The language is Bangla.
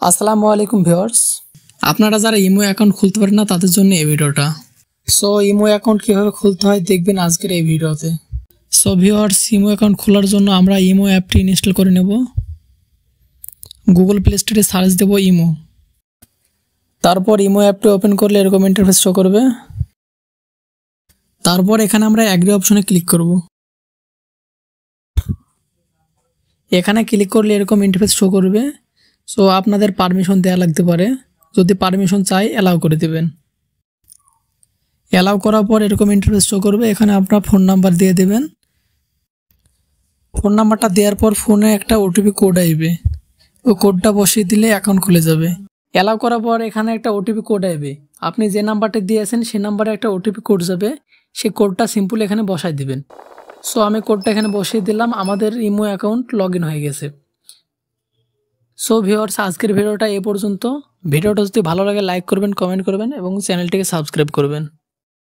আসসালামু আলাইকুম ভিউয়ার্স, আপনারা যারা ইমো অ্যাকাউন্ট খুলতে পারেন না তাদের জন্য এই ভিডিওটা। সো ইমো অ্যাকাউন্ট কিভাবে খুলতে হয় দেখবেন আজকের এই ভিডিওতে। সো ভিউয়ার্স, ইমো অ্যাকাউন্ট খোলার জন্য আমরা ইমো অ্যাপটি ইনস্টল করে নেব। গুগল প্লে স্টোরে সার্চ দেব ইমো। তারপর ইমো অ্যাপটি ওপেন করলে এরকম ইন্টারফেস শো করবে। তারপর এখানে আমরা অ্যাগ্রি অপশনে ক্লিক করব। এখানে ক্লিক করলে এরকম ইন্টারফেস শো করবে। সো আপনাদের পারমিশন দেওয়া লাগতে পারে, যদি পারমিশন চাই অ্যালাউ করে দেবেন। অ্যালাউ করার পর এরকম ইন্টারফেস শো করবে। এখানে আপনার ফোন নাম্বার দিয়ে দেবেন। ফোন নাম্বারটা দেওয়ার পর ফোনে একটা ওটিপি কোড আসবে, ওই কোডটা বসিয়ে দিলে অ্যাকাউন্ট খুলে যাবে। অ্যালাউ করার পর এখানে একটা ওটিপি কোড আসবে, আপনি যে নাম্বারটা দিয়েছেন সেই নাম্বারে একটা ওটিপি কোড যাবে, সেই কোডটা সিম্পল এখানে বসাই দিবেন। সো আমি কোডটা এখানে বসিয়ে দিলাম, আমাদের ইমো অ্যাকাউন্ট লগ ইন হয়ে গেছে। সো ভিউয়ার্স, আজকের ভিডিওটা এ পর্যন্ত। ভিডিওটা যদি ভালো লাগে লাইক করবেন, কমেন্ট করবেন এবং চ্যানেলটিকে সাবস্ক্রাইব করবেন।